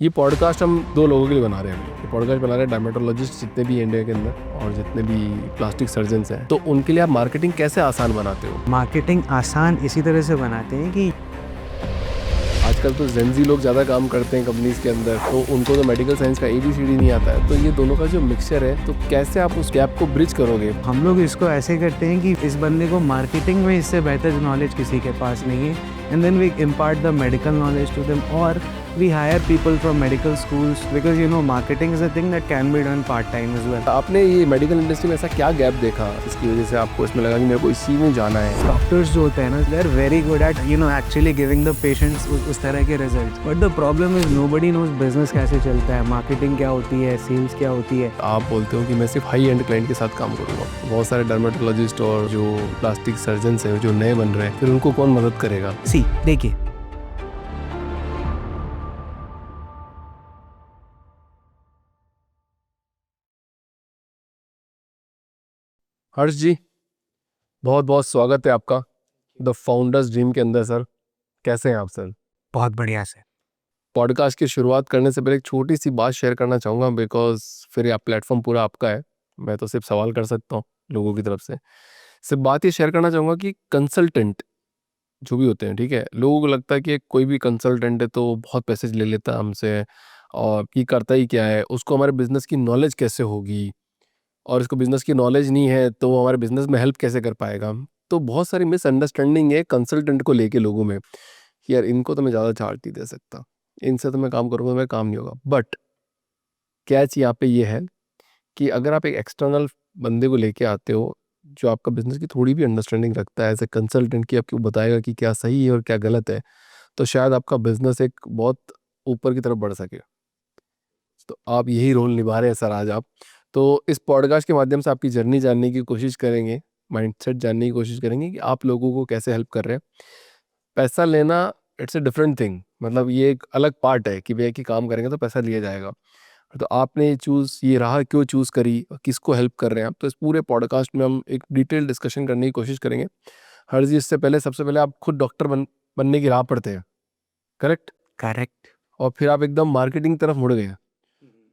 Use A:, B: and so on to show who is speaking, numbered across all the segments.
A: ये पॉडकास्ट हम दो लोगों के लिए बना रहे हैं। ये पॉडकास्ट बना रहे हैं डर्मेटोलॉजिस्ट जितने भी इंडिया के अंदर और जितने भी प्लास्टिक सर्जन्स हैं, तो उनके लिए आप मार्केटिंग कैसे आसान बनाते हो?
B: मार्केटिंग आसान इसी तरह से बनाते हैं कि
A: आजकल तो जेनजी लोग ज़्यादा काम करते हैं कंपनीज के अंदर, तो उनको तो मेडिकल साइंस का ABCD नहीं आता है। तो ये दोनों का जो मिक्सचर है, तो कैसे आप उस गैप को ब्रिज करोगे?
B: हम लोग इसको ऐसे करते हैं कि इस बंदे को मार्केटिंग में इससे बेहतर नॉलेज किसी के पास नहीं है, and then we impart the medical knowledge to them, और we hire people from medical schools because marketing is a thing that can be done part time as well.
A: आपने ये मेडिकल इंडस्ट्री में ऐसा क्या गैप देखा जिसकी वजह से आपको इसमें लगा कि मेरे को इसी में जाना है?
B: डॉक्टर्स जो होते हैं ना, they are very good at actually giving the patients उस तरह के results, but the problem is nobody knows business कैसे चलता है, मार्केटिंग क्या होती है, सेल्स क्या होती है।
A: आप बोलते हो कि मैं सिर्फ हाई एंड क्लाइंट के साथ काम करूंगा, बहुत सारे डर्मेटोलॉजिस्ट और जो प्लास्टिक सर्जन्स हैं जो नए बन रहे हैं, फिर उनको कौन मदद करेगा?
B: देखिए,
A: हर्ष जी, बहुत बहुत स्वागत है आपका द फाउंडर्स ड्रीम के अंदर। सर, कैसे हैं आप सर?
B: बहुत बढ़िया से।
A: पॉडकास्ट की शुरुआत करने से पहले एक छोटी सी बात शेयर करना चाहूँगा, बिकॉज फिर ये प्लेटफॉर्म पूरा आपका है। मैं तो सिर्फ सवाल कर सकता हूँ लोगों की तरफ से। सिर्फ बात ये शेयर करना चाहूँगा कि कंसल्टेंट जो भी होते हैं, ठीक है, लोगों को लगता है कि कोई भी कंसल्टेंट है तो बहुत पैसे ले लेता है हमसे, और ये करता ही क्या है, उसको हमारे बिजनेस की नॉलेज कैसे होगी, और इसको बिजनेस की नॉलेज नहीं है तो वो हमारे बिजनेस में हेल्प कैसे कर पाएगा। तो बहुत सारी मिसअंडरस्टैंडिंग है कंसल्टेंट को लेके लोगों में कि यार इनको तो मैं ज़्यादा चार्ज नहीं दे सकता, इनसे तो मैं काम करूँगा, मेरा काम नहीं होगा। बट कैच यहाँ पे ये है कि अगर आप एक एक्सटर्नल बंदे को लेके आते हो जो आपका बिजनेस की थोड़ी भी अंडरस्टैंडिंग रखता है एज ए कंसल्टेंट, की आपको बताएगा कि क्या सही है और क्या गलत है, तो शायद आपका बिजनेस एक बहुत ऊपर की तरफ बढ़ सके। तो आप यही रोल निभा रहे हैं सर आज आप। तो इस पॉडकास्ट के माध्यम से आपकी जर्नी जानने की कोशिश करेंगे, माइंडसेट जानने की कोशिश करेंगे कि आप लोगों को कैसे हेल्प कर रहे हैं। पैसा लेना इट्स अ डिफरेंट थिंग, मतलब ये एक अलग पार्ट है कि भैया कि काम करेंगे तो पैसा लिया जाएगा। तो आपने चूज़ ये राह क्यों चूज़ करी, किसको हेल्प कर रहे हैं आप, तो इस पूरे पॉडकास्ट में हम एक डिटेल डिस्कशन करने की कोशिश करेंगे। हर चीज़ इससे पहले सबसे पहले आप खुद डॉक्टर बनने की राह पड़ते हैं, करेक्ट?
B: करेक्ट।
A: और फिर आप एकदम मार्केटिंग तरफ मुड़ गए।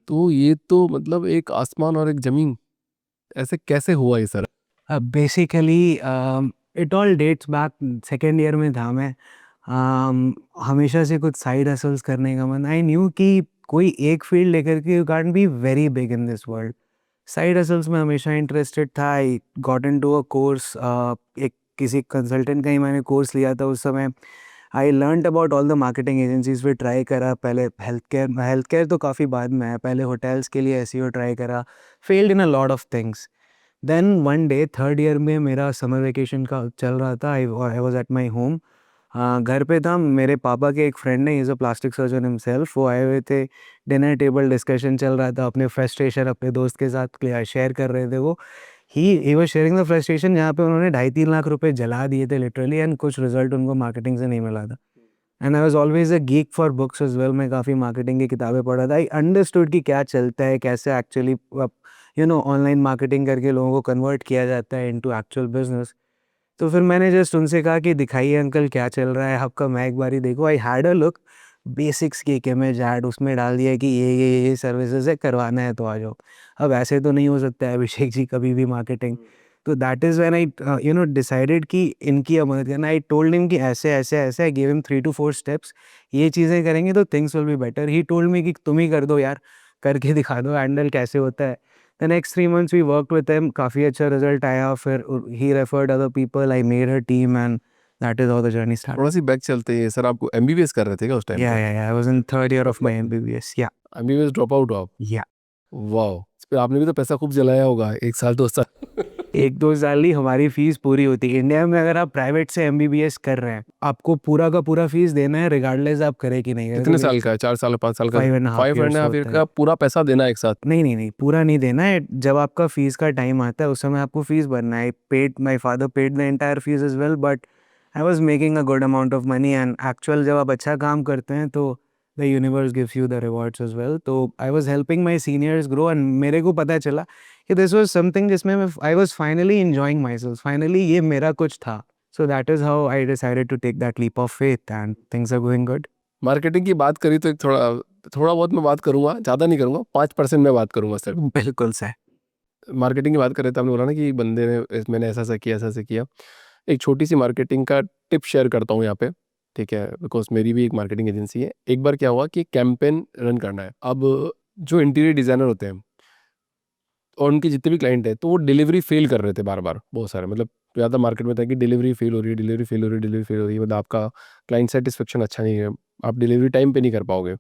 A: तो ये तो मतलब एक आसमान और एक ज़मीन, ऐसे कैसे हुआ ये sir?
B: Basically it all dates back, second year में था मैं। हमेशा से कुछ साइड हसल्स करने का मन। आई न्यू कि कोई एक फील्ड लेकर के you can't be very big in this world. Side hustles में हमेशा इंटरेस्टेड था। I got into a course, एक किसी कंसल्टेंट का ही मैंने कोर्स लिया था उस समय। I learned about all the marketing agencies, फिर ट्राई करा। पहले हेल्थ केयर तो काफ़ी बाद में आया, पहले होटल्स के लिए SEO ट्राई करा। Failed in a lot of things. Then one day third year में मेरा समर वेकेशन का चल रहा था। I was at my home. घर पे था। मेरे पापा के एक फ्रेंड ने, is a plastic surgeon himself, वो आए हुए थे। डिनर टेबल डिस्कशन चल रहा था। अपने फ्रस्ट्रेशन अपने दोस्त के साथ शेयर कर रहे थे वो। He was sharing the frustration, जहाँ पे उन्होंने 2.5-3 लाख रुपए जला दिए थे लिटरली, एंड कुछ रिजल्ट उनको मार्केटिंग से नहीं मिला था। And I was always a geek for books as well. मैं काफ़ी मार्केटिंग की किताबें पढ़ा था। आई अंडरस्टूड कि क्या चलता है, कैसे एक्चुअली ऑनलाइन मार्केटिंग करके लोगों को कन्वर्ट किया जाता है इनटू एक्चुअल बिजनेस। तो फिर मैंने जस्ट उनसे कहा कि दिखाइए अंकल क्या चल रहा है आपका, मैं एक बारी देखो। I had a look, basics की एक इमेज ऐड उसमें डाल दिया कि ये सर्विसेज है, करवाना है तो आ जाओ। अब ऐसे तो नहीं हो सकता है अभिषेक जी कभी भी मार्केटिंग। तो that is when I decided कि इनकी अब मदद करना। आई टोल्ड हिम कि ऐसे ऐसे ऐसे, I give him 3 to 4 steps, ये चीज़ें करेंगे तो things will be better. He told me कि तुम ही कर दो यार, करके दिखा दो हैंडल कैसे होता है। The next 3 months we worked with him, काफ़ी अच्छा रिजल्ट आया। फिर ही referred other people, I made a team, and that is how the journey start.
A: थोड़ा सी बैक चलते हैं सर, आपको MBBS कर रहे थे क्या उस टाइम पे?
B: I was in third year of my MBBS।
A: MBBS drop out हो आप?
B: या
A: वाह! इस पे आपने भी तो पैसा खूब जलाया होगा, 1 साल 2 साल।
B: 1-2 साल ही हमारी फीस पूरी होती है। इंडिया में अगर आप प्राइवेट से MBBS कर रहे हैं, आपको पूरा का पूरा फीस देना है, रिगार्डलेस आप करें कि नहीं करें।
A: कितने
B: तो
A: साल का है? 4 साल 5 साल का?
B: 5.5
A: 5 एंड
B: years
A: हाफ ईयर
B: होता है।
A: का पूरा पैसा देना है एक साथ?
B: नहीं, नहीं, नहीं, पूरा नहीं देना है। जब आपका फीस का टाइम आता है, उस समय आपको फीस भरना है। My father paid the entire fees as well, but I was making a good amount of money, and actual जब आप अच्छा काम करते हैं तो the universe gives you the rewards as well. तो I was helping my seniors grow, and मेरे को पता चला कि दिस वाज़ समथिंग जिसमें मैं I was finally enjoying myself. Finally ये मेरा कुछ था। So that is how I decided to take that leap of faith, and things are going good.
A: Marketing की बात करी तो एक थोड़ा थोड़ा बहुत मैं बात करूँगा, ज़्यादा नहीं करूँगा, 5% मैं बात करूँगा सिर्फ।
B: बिल्कुल सर।
A: मार्केटिंग की बात करें तो आपने बोला ना कि बंदे ने मैंने ऐसा किया, ऐसा किया। एक छोटी सी मार्केटिंग का टिप शेयर करता हूँ यहाँ पे, ठीक है, बिकॉज मेरी भी एक मार्केटिंग एजेंसी है। एक बार क्या हुआ कि कैंपेन रन करना है। अब जो इंटीरियर डिज़ाइनर होते हैं और उनके जितने भी क्लाइंट हैं, तो वो डिलीवरी फेल कर रहे थे बार बार, बहुत सारे, मतलब ज़्यादा मार्केट में था कि डिलीवरी फेल हो रही है, डिलीवरी फेल हो रही है, डिलीवरी फेल हो रही है, मतलब आपका क्लाइंट सेटिस्फेक्शन अच्छा नहीं है, आप डिलीवरी टाइम पे नहीं कर पाओगे।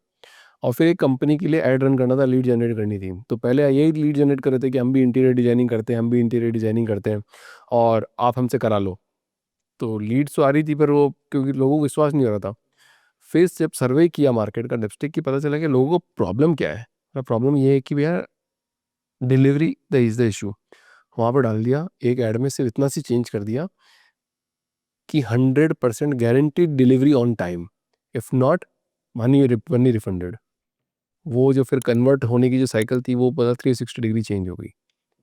A: और फिर एक कंपनी के लिए ऐड रन करना था, लीड जनरेट करनी थी। तो पहले यही लीड जनरेट कर रहे थे कि हम भी इंटीरियर डिजाइनिंग करते हैं, हम भी इंटीरियर डिजाइनिंग करते हैं और आप हमसे करा लो। तो लीड्स तो आ रही थी, पर वो क्योंकि लोगों को विश्वास नहीं हो रहा था। फिर जब सर्वे किया मार्केट का लिपस्टिक की, पता चला कि लोगों को प्रॉब्लम क्या है। प्रॉब्लम ये है कि भैया delivery the is the issue. वहाँ पर डाल दिया एक ऐड में, सिर्फ इतना सी चेंज कर दिया कि 100% guaranteed delivery on time, if not money refunded. वो जो फिर कन्वर्ट होने की जो साइकिल थी, वो पता 360 डिग्री चेंज हो गई।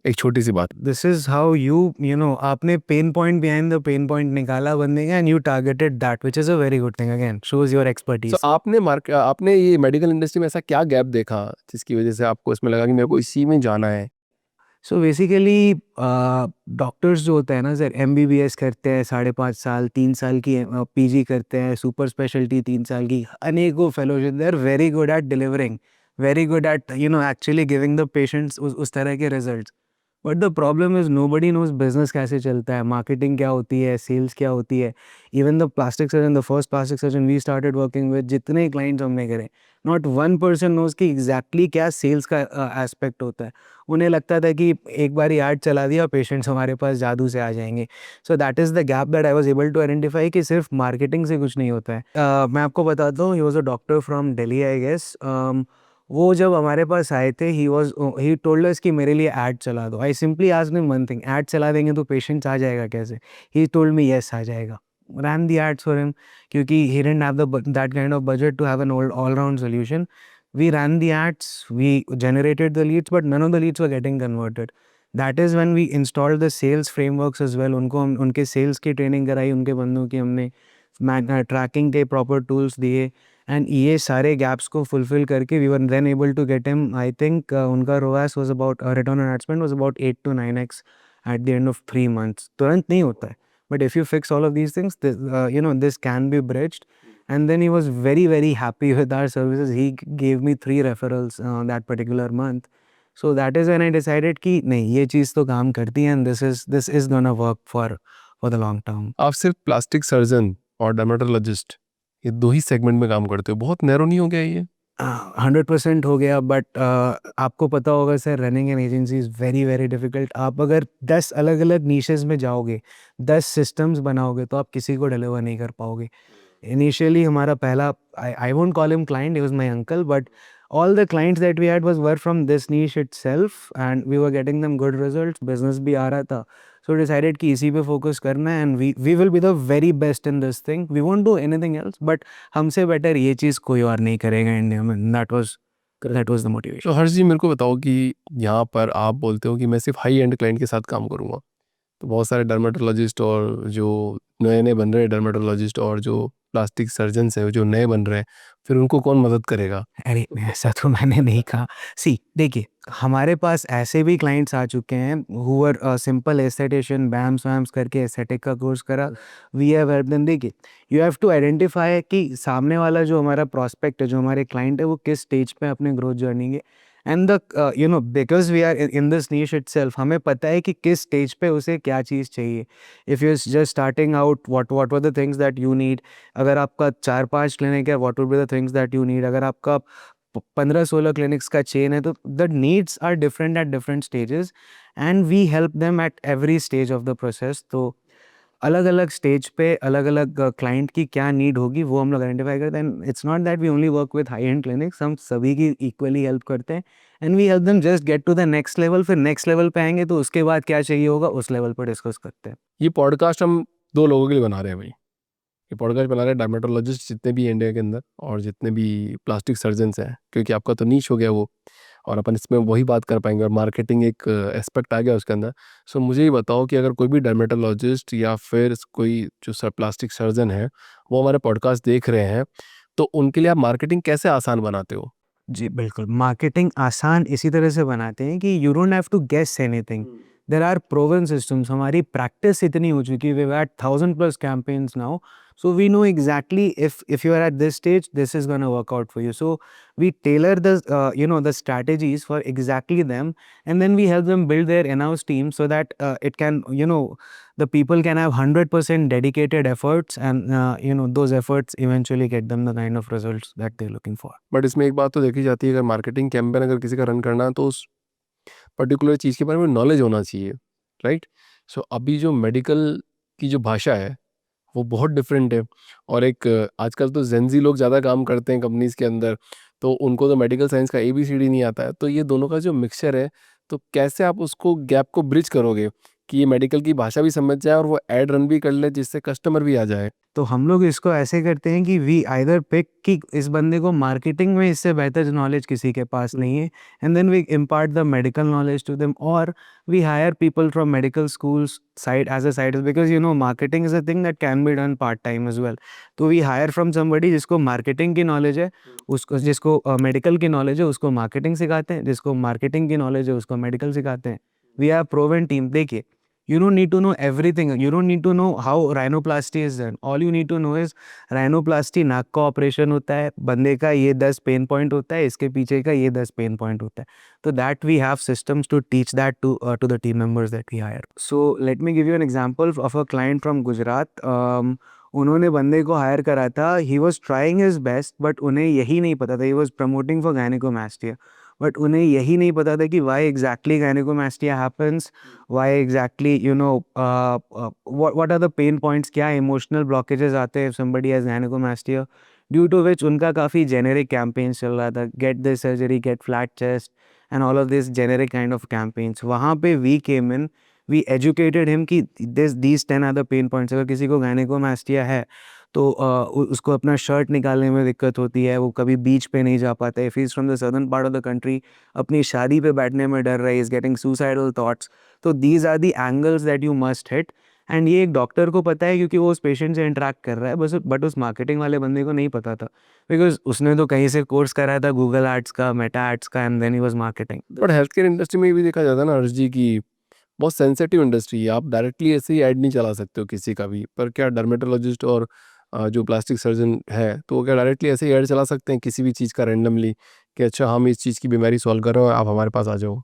A: एक छोटी सी बात।
B: This is how you know आपने pain point behind the pain point निकाला बंदे का, and you targeted that, which is a very good thing, again shows your
A: so
B: expertise.
A: आपने ये मेडिकल इंडस्ट्री में ऐसा क्या गैप देखा जिसकी वजह से आपको इसमें लगा कि मेरे को इसी में जाना है?
B: सो बेसिकली डॉक्टर्स जो होते हैं ना सर, एमबीबीएस करते हैं 5.5 साल, 3 साल की पीजी करते हैं, सुपर स्पेशलिटी 3 साल की, अनेकों fellowship, they are very good at delivering, very good at actually giving the patients उस तरह के results. But the problem is nobody knows business कैसे चलता है, मार्केटिंग क्या होती है, सेल्स क्या होती है। Even the plastic surgeon, the first plastic surgeon we started working with, जितने क्लाइंट्स हमने करे, नॉट 1% नोज कि एग्जैक्टली क्या सेल्स का एस्पेक्ट होता है। उन्हें लगता था कि एक बार ऐड चला दिया, पेशेंट्स हमारे पास जादू से आ जाएंगे। So that is the gap that I was able to identify कि सिर्फ मार्केटिंग से कुछ नहीं होता है। मैं आपको बताता हूँ, he was a doctor from Delhi I guess. वो जब हमारे पास आए थे, ही टोल्ड अस कि मेरे लिए ऐड चला दो। I simply asked him one thing, add चला देंगे तो पेशेंट्स आ जाएगा कैसे? ही टोल्ड मी यस आ जाएगा। ran the ads for him क्योंकि he didn't have that kind of budget to have an all round solution. We ran the ads, we generated the leads, but none of the leads were getting converted. That is when we installed the sales frameworks as well. उनको हम उनके sales की training कराई, उनके बंदों की हमने trekking के प्रॉपर टूल्स दिए, एंड ये सारे गैप्स को फुलफिल करके we were then able to get him, I think उनका ROAS was about, return on ad spend was about 8 to 9x at the end of 3 months। तुरंत नहीं होता है, but if you fix all of these things, this can be bridged. And then he was very very happy with our services. He gave me 3 referrals that particular month. So that is when I decided कि नहीं, ये चीज़ तो काम करती है, and this is gonna work for the long term.
A: आप सिर्फ plastic surgeon और डर्मेटोलॉजिस्ट, ये दो ही सेगमेंट में काम करते हो, बहुत नैरो नहीं हो गया ये?
B: 100% हो गया, बट आपको पता होगा sir, running an agency is very very difficult. आप अगर 10 अलग अलग नीशेस में जाओगे, 10 सिस्टम्स बनाओगे, तो आप किसी को डिलीवर नहीं कर पाओगे। इनिशियली हमारा पहला, I won't call him client, he was my uncle, but all the clients that we had were from this niche itself, and we were getting them good results, business भी आ रहा था। So decided कि इसी पे focus करना है, and we will be the very best in this thing, we won't do anything else, but हमसे better ये चीज़ कोई और नहीं करेगा इंडिया में। that was the motivation.
A: तो हर्ष जी, मेरे को बताओ कि यहाँ पर आप बोलते हो कि मैं सिर्फ हाई एंड क्लाइंट के साथ काम करूँगा, तो बहुत सारे डर्मेटोलॉजिस्ट और जो नए नए बन रहे हैं डर्मेटोलॉजिस्ट और जो प्लास्टिक सर्जन्स हैं जो नए बन रहे हैं, फिर उनको कौन मदद करेगा?
B: अरे ऐसा तो मैंने नहीं कहा। सी देखिए, हमारे पास ऐसे भी क्लाइंट्स आ चुके हैं who are simple esthetician, BAMS वैम्स करके एस्थेटिक का कोर्स करा, वी हैव हेल्प देम। देखिए, यू हैव टू आइडेंटिफाई कि सामने वाला जो हमारा प्रॉस्पेक्ट है, जो हमारे क्लाइंट है, वो किस स्टेज पे अपने ग्रोथ जर्नी के, and the because we are in this niche itself, हमें पता है कि किस स्टेज पे उसे क्या चीज़ चाहिए। If you just starting out, what were the things that you need. अगर आपका 4-5 क्लिनिक है, what would be the things that you need. अगर आपका 15-16 क्लिनिक्स का चेन है, तो the needs are different at different stages, and we help them at every stage of the process. तो अलग अलग स्टेज पे अलग अलग क्लाइंट की क्या नीड होगी, वो हम लोग आइडेंटिफाई करते हैं। It's not that we only work with high end clinics, हम सभी की इक्वली हेल्प करते हैं, and we help them just get to the next level. फिर नेक्स्ट लेवल पे आएंगे तो उसके बाद क्या चाहिए होगा, उस लेवल पर डिस्कस करते हैं।
A: ये पॉडकास्ट हम दो लोगों के लिए बना रहे हैं भाई। ये पॉडकास्ट बना रहे हैं डर्मेटोलॉजिस्ट जितने भी इंडिया के अंदर और जितने भी प्लास्टिक सर्जन्स हैं, क्योंकि आपका तो नीश हो गया वो, और अपन इसमें वही बात कर पाएंगे और मार्केटिंग एक एस्पेक्ट आ गया उसके अंदर। सो मुझे ये बताओ कि अगर कोई भी डर्मेटोलॉजिस्ट या फिर कोई जो प्लास्टिक सर्जन है वो हमारे पॉडकास्ट देख रहे हैं, तो उनके लिए आप मार्केटिंग कैसे आसान बनाते हो?
B: जी, बिल्कुल। मार्केटिंग आसान इसी तरह से बनाते हैं कि you don't have to guess anything. There are proven systems. हमारी प्रैक्टिस इतनी हो चुकी है, we have had 1000 plus campaigns now, so we know exactly if you are at this stage, this is gonna work out for you. So we tailor the the strategies for exactly them, and then we help them build their in-house team so that it can the people can have 100% dedicated efforts, and those efforts eventually get them the kind of results that they're looking for.
A: But इसमें एक बात तो देखी जाती है, अगर marketing campaign अगर किसी का रन करना है तो उस पर्टिकुलर चीज़ के बारे में नॉलेज होना चाहिए, राइट? सो अभी जो मेडिकल की जो भाषा है वो बहुत डिफरेंट है, और एक आजकल तो जेंजी लोग ज़्यादा काम करते हैं कंपनीज के अंदर, तो उनको तो मेडिकल साइंस का ABCD नहीं आता है, तो ये दोनों का जो मिक्सचर है, तो कैसे आप उसको गैप को ब्रिज करोगे कि ये मेडिकल की भाषा भी समझ जाए और वो एड रन भी कर ले जिससे कस्टमर भी आ जाए?
B: तो हम लोग इसको ऐसे करते हैं कि वी आइदर पिक कि इस बंदे को मार्केटिंग में इससे बेहतर नॉलेज किसी के पास नहीं है, and then we impart the medical knowledge to them, और we hire people from medical schools side as a side, because marketing is a thing that can be done part time as well. तो we hire from somebody जिसको marketing की knowledge है, उसको जिसको medical की knowledge है उसको marketing सिखाते हैं, जिसको मार्केटिंग की नॉलेज है उसको मेडिकल सिखाते हैं। We are proven team. देखिए, you don't need to know everything. You don't need to know how rhinoplasty is done. All you need to know is rhinoplasty नाक का ऑपरेशन होता है, बंदे का ये 10 पेन पॉइंट होता है, इसके पीछे का ये 10 पेन पॉइंट होता है। तो that we have systems to teach that to the team members that we hire. So let me give you an example of a client from Gujarat. उन्होंने बंदे को हायर करा था। He was trying his best, but उन्हें यही नहीं पता था। He was promoting for gynaecomastia, but उन्हें यही नहीं पता था कि why exactly gynaecomastia happens, why exactly, what are the pain points, क्या emotional blockages आते हैं if somebody has gynecomastia, due to which उनका काफ़ी generic campaigns चल रहा था, get this surgery, get flat chest and all of this generic kind of campaigns। वहाँ पे we came in, we educated him कि these 10 are the pain points। अगर किसी को gynecomastia है तो उसको अपना शर्ट निकालने में दिक्कत होती है, वो कभी बीच पे नहीं जा पाता है, if he is from the southern part of the country, अपनी शादी पे बैठने में डर रहा है, इज़ गेटिंग सुसाइडल थॉट्स। तो these are the angles that you must hit, and ये एक डॉक्टर को पता है क्योंकि वो उस पेशेंट से इंटरेक्ट कर रहा है, बस बट उस मार्केटिंग वाले बंदे को नहीं पता था, बिकॉज उसने तो कहीं से कोर्स करा था, गूगल एड्स का, मेटा एड्स का, and then he was marketing.
A: But health care industry में ये भी देखा जाता है ना हर्ष जी की बहुत सेंसिटिव इंडस्ट्री है, आप डायरेक्टली ऐसे ही ऐड नहीं चला सकते हो किसी का भी, पर क्या डर्मेटोलॉजिस्ट और जो प्लास्टिक सर्जन है तो वो क्या डायरेक्टली ऐसे ही ऐड चला सकते हैं किसी भी चीज़ का रैंडमली कि अच्छा हम इस चीज़ की बीमारी सॉल्व कर रहे हो, आप हमारे पास आ जाओ?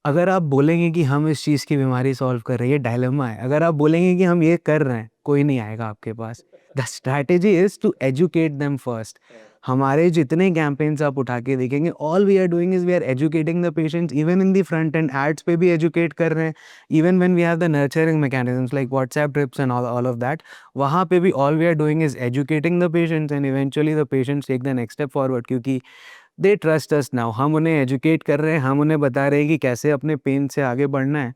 B: अगर आप बोलेंगे कि हम इस चीज़ की बीमारी सॉल्व कर रहे हैं, ये डायलेमा है। अगर आप बोलेंगे कि हम ये कर रहे हैं, कोई नहीं आएगा आपके पास। The strategy is to educate them first. हमारे जितने कैंपेन्स आप उठा के देखेंगे, all we are doing is we are educating the patients, even in the front end ads पे भी एजुकेट कर रहे हैं। Even when we have the nurturing mechanisms like WhatsApp trips and all of that, वहाँ पे भी all we are doing is educating the patients, and eventually the patients take the next step forward, क्योंकि they trust us now. हम उन्हें educate कर रहे हैं, हम उन्हें बता रहे हैं कि कैसे अपने पेन से आगे बढ़ना है,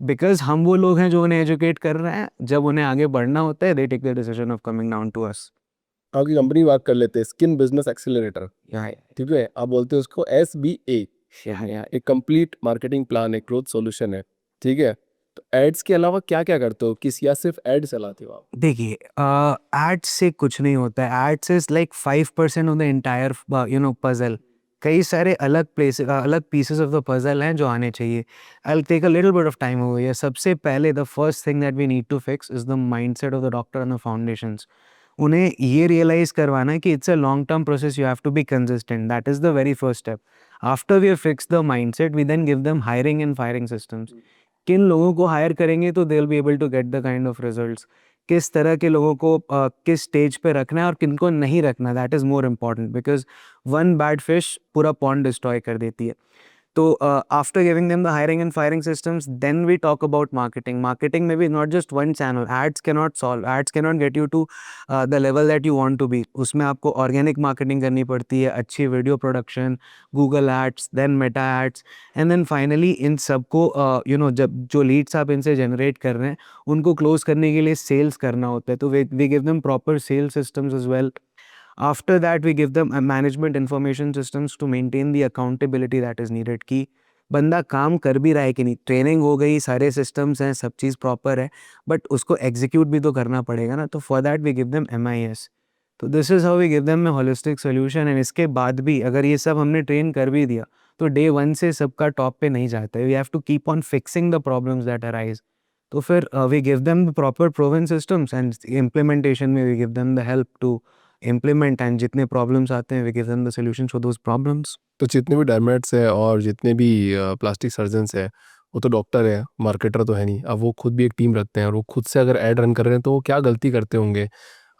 B: बिकॉज़ हम वो लोग हैं जो उन्हें एजुकेट कर रहे हैं। जब उन्हें आगे बढ़ना होता है, they take the decision of coming down to us.
A: आपकी कंपनी बात कर लेते हैं, स्किन बिजनेस एक्सेलरेटर,
B: या
A: ठीक है, आप बोलते हो उसको SBA,
B: या
A: एक कंप्लीट मार्केटिंग प्लान, एक ग्रोथ सॉल्यूशन है, ठीक है? तो एड्स के अलावा क्या-क्या करते हो? किस या सिर्फ एड चलाते हो आप?
B: देखिए, एड्स से कुछ नहीं होता है। Ads is like 5% of the entire puzzle. कई सारे अलग पीसेस ऑफ द पज़ल हैं जो आने चाहिए। I will take a little bit of time over here. सबसे पहले the first thing that we need to fix is the mindset of the doctor and the foundations. उन्हें ये realise करवाना है कि it's a long term process, you have to be consistent, that is the very first step. After we have fixed the mindset, we then give them hiring and firing systems. किन लोगों को hire करेंगे तो they will be able to get the kind of results. किस तरह के लोगों को किस स्टेज पे रखना है और किनको नहीं रखना, that is more important, because one bad fish पूरा पॉन्ड डिस्ट्रॉय कर देती है। तो after giving them the hiring and firing systems, then we talk about marketing. Marketing maybe not just one channel. Ads cannot solve. Ads cannot get you to the level that you want to be. उसमें आपको organic marketing करनी पड़ती है, अच्छी video production, Google Ads, then Meta Ads, and then finally इन सबको जब जो leads आप इनसे generate कर रहे हैं, उनको close करने के लिए sales करना होता है। तो we give them proper sales systems as well. After that, we give them a management information systems to maintain the accountability that is needed, कि बंदा काम कर भी रहा है कि नहीं। ट्रेनिंग हो गई, सारे सिस्टम्स हैं, सब चीज़ प्रॉपर है, बट उसको एग्जीक्यूट भी तो करना पड़ेगा ना। तो for that we give them MIS। तो this is how we give them a holistic solution. And इसके बाद भी अगर ये सब हमने ट्रेन कर भी दिया तो डे 1 से सबका टॉप पे नहीं जाता है। We have to keep on fixing the problems that arise. तो फिर we give them the proper proven systems and implementation में we give them the help to implement, and जितने प्रॉब्लम्स आते हैं we give them the solutions for those problems.
A: तो जितने भी डर्मेट्स है और जितने भी प्लास्टिक सर्जन्स है, वो तो डॉक्टर है, मार्केटर तो है नहीं। अब वो खुद भी एक टीम रखते हैं और वो खुद से अगर ऐड रन कर रहे हैं तो वो क्या गलती करते होंगे,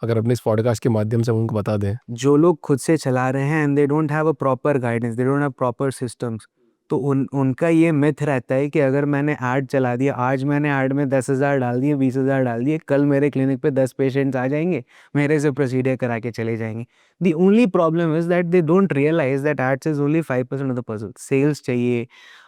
A: अगर अपने इस पॉडकास्ट के माध्यम से हम उनको बता दें।
B: जो लोग खुद से चला रहे हैं and they don't have a proper guidance, they don't have proper systems, तो उनका ये मिथ रहता है कि अगर मैंने ऐड चला दिया, आज मैंने ऐड में 10,000 डाल दिए, 20,000 डाल दिए, कल मेरे क्लिनिक पे 10 पेशेंट्स आ जाएंगे, मेरे से प्रोसीजर करा के चले जाएंगे। The only problem is that they don't realise that ads is only 5% of the puzzle. Sales चाहिए,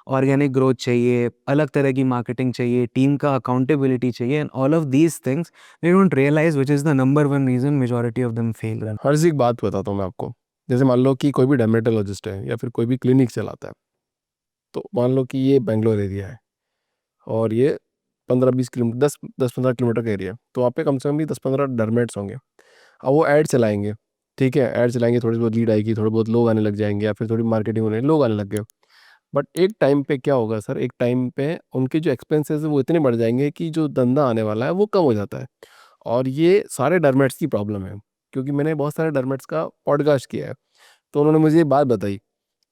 B: ऑर्गेनिक ग्रोथ चाहिए, अलग तरह की मार्केटिंग चाहिए, टीम का अकाउंटेबिलिटी चाहिए, and all of these things they don't realize, which is the number one reason majority of them fail.
A: हर चीज़ एक बात बताता हूँ मैं आपको। जैसे मान लो कि कोई भी डर्मेटोलॉजिस्ट है या फिर कोई भी क्लिनिक चलाता है, तो मान लो कि ये बेंगलोर एरिया है और ये 15-20 किलोमीटर, 10-15 किलोमीटर का एरिया है, तो वहाँ पे कम से कम भी 10-15 डर्मेट्स होंगे। अब वो ऐड चलाएंगे, ठीक है, ऐड चलाएंगे, थोड़ी बहुत लीड आएगी, थोड़े बहुत लोग आने लग जाएंगे या फिर थोड़ी मार्केटिंग होने लोग आने लग गए। बट एक टाइम पे क्या होगा सर, एक टाइम पे उनके जो एक्सपेंसेस है वो इतने बढ़ जाएंगे कि जो धंधा आने वाला है वो कम हो जाता है। और ये सारे डर्मेट्स की प्रॉब्लम है, क्योंकि मैंने बहुत सारे डर्मेट्स का पॉडकास्ट किया है, तो उन्होंने मुझे ये बात बताई।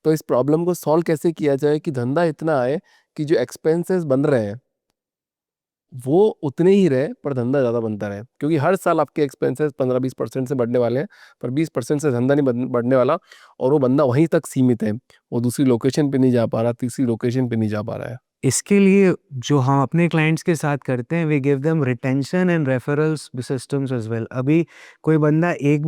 A: तो इस प्रॉब्लम को सॉल्व कैसे किया जाए कि धंधा इतना आए कि जो एक्सपेंसेस बन रहे हैं वो उतने ही रहे पर धंधा ज़्यादा बनता रहे, क्योंकि हर साल आपके एक्सपेंसेस 15-20% से बढ़ने वाले हैं, पर 20% से धंधा नहीं बढ़ने वाला। और वो बंदा वहीं तक सीमित है, वो दूसरी लोकेशन पे नहीं जा पा रहा, तीसरी लोकेशन पे नहीं जा पा रहा है।
B: इसके लिए जो हम अपने क्लाइंट्स के साथ करते हैं, we give them retention and referrals systems as well. अभी कोई बंदा एक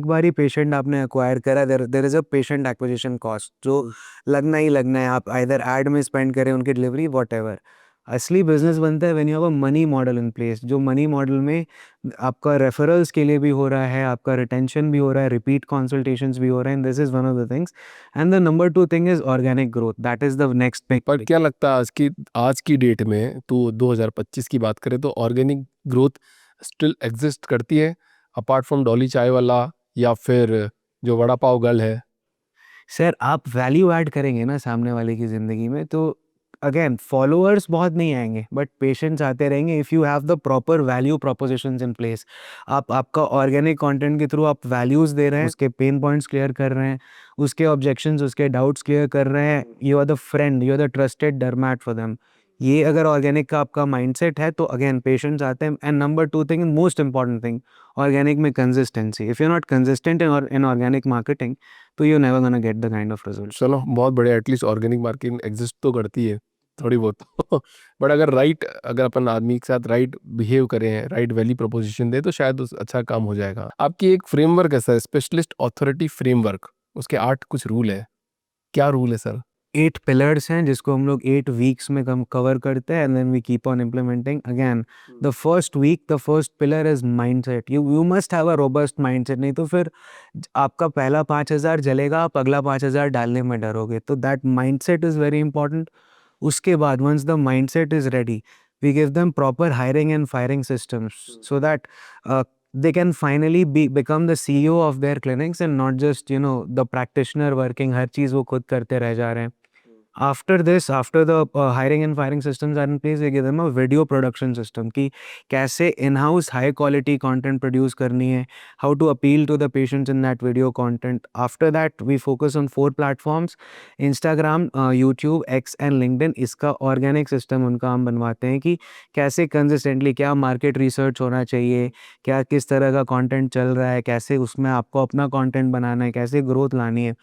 B: बारी पेशेंट आपने एक्वायर करा, there is a patient acquisition cost जो लगना ही लगना है। आप आइदर ऐड में स्पेंड करें, उनकी डिलीवरी, वॉटएवर। असली बिजनेस बनता है when you have a money model in place, जो मनी मॉडल में आपका रेफरल्स के लिए भी हो रहा है, आपका रिटेंशन भी हो रहा है, रिपीट कंसल्टेशंस भी हो रहे हैं। This is one of the things. And the number 2 thing is organic growth, that is the next
A: पर
B: बिग।
A: क्या लगता है आज की डेट में, तो 2025 की बात करें तो ऑर्गेनिक ग्रोथ स्टिल एग्जिस्ट करती है, अपार्ट फ्रॉम डॉली चाय वाला या फिर जो वड़ा पाव गर्ल है?
B: सर आप वैल्यू ऐड करेंगे ना सामने वाले की ज़िंदगी में, तो अगेन फॉलोअर्स बहुत नहीं आएंगे बट पेशेंट्स आते रहेंगे if you have the proper value propositions in place. आप आपका ऑर्गेनिक कंटेंट के थ्रू आप वैल्यूज़ दे रहे हैं, उसके पेन पॉइंट्स क्लियर कर रहे हैं, उसके ऑब्जेक्शंस, उसके डाउट्स क्लियर कर रहे हैं, you are the friend, you are the trusted dermat for them. ये अगर ऑर्गेनिक का आपका माइंडसेट है तो अगेन पेशेंट्स आते हैं। And number 2 thing, most important thing, organic में consistency. If you are not consistent in organic marketing, तो you're never gonna get the kind of results.
A: चलो बहुत बढ़िया, एटलीस्ट ऑर्गेनिक मार्केटिंग एग्जिस्ट तो करती है थोड़ी बहुत। बट अगर अपन आदमी के साथ राइट बिहेव करें, राइट वैल्यू प्रोपोजिशन दे, तो शायद अच्छा काम हो जाएगा। आपकी एक फ्रेमवर्क है सर, स्पेशलिस्ट अथॉरिटी फ्रेमवर्क, उसके 8 कुछ रूल है, क्या रूल है सर?
B: 8 पिलर्स हैं जिसको हम लोग 8 वीक्स में कवर करते हैं, and then we keep on implementing. Again the first week, the first pillar is mindset. You must have a robust mindset, नहीं तो फिर आपका पहला 5,000 जलेगा, आप अगला 5,000 डालने में डरोगे। तो that mindset is very important. उसके बाद once the mindset is ready, we give them proper hiring and firing systems so that they can finally become the CEO of their clinics and not just, the practitioner working, हर चीज़ वो खुद करते रह जा रहे हैं। After this, after the hiring and firing systems are in place, we give them a video production system कि कैसे in-house high quality content produce करनी है, how to appeal to the patients in that video content. After that, we focus on 4 platforms: Instagram, YouTube, X and LinkedIn. इसका organic system उनका हम बनवाते हैं कि कैसे consistently, क्या market research होना चाहिए, क्या किस तरह का content चल रहा है, कैसे उसमें आपको अपना content बनाना है, कैसे growth लानी है।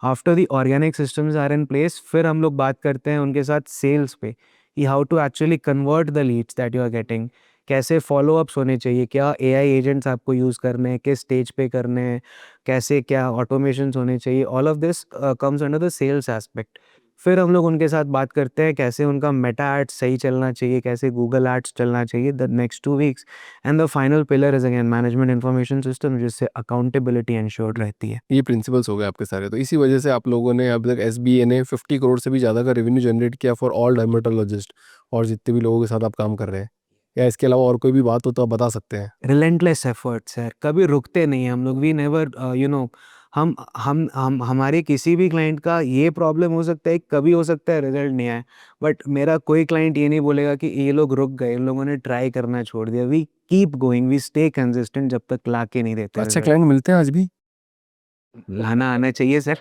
B: After the organic systems are in place, फिर हम लोग बात करते हैं उनके साथ सेल्स पे कि how to actually convert the leads that you are getting, कैसे फॉलो अप्स होने चाहिए, क्या एआई एजेंट्स आपको यूज़ करने हैं, किस स्टेज पे करने हैं, कैसे क्या ऑटोमेशंस होने चाहिए। All of this comes under the sales aspect. फिर हम लोग उनके साथ बात करते हैं कैसे उनका मेटा एड्स सही चलना चाहिए, कैसे गूगल एड्स चलना चाहिए the next 2 weeks. And the final pillar is again management information system, जिससे अकाउंटेबिलिटी इंश्योर्ड रहती है।
A: ये प्रिंसिपल्स हो गए आपके सारे, तो इसी वजह से आप लोगों ने अब तक एसबीए ने 50 करोड़ से भी ज़्यादा का रेवेन्यू जनरेट किया फॉर ऑल डर्मेटोलॉजिस्ट और जितने भी लोगों के साथ आप काम कर रहे हैं। या इसके अलावा और कोई भी बात हो तो आप बता सकते हैं?
B: रिलेंटलेस एफर्ट्स है, कभी रुकते नहीं हम लोग, वी नेवर यू नो हम हमारे किसी भी क्लाइंट का ये प्रॉब्लम हो सकता है, कभी हो सकता है रिजल्ट नहीं आए, बट मेरा कोई क्लाइंट ये नहीं बोलेगा कि ये लोग रुक गए, इन लोगों ने ट्राई करना छोड़ दिया। We keep going, we stay consistent जब तक ला के नहीं
A: तो
B: देते
A: अच्छे
B: रिजल्ट।
A: क्लाइंट मिलते हैं आज भी?
B: लाना आना चाहिए सर।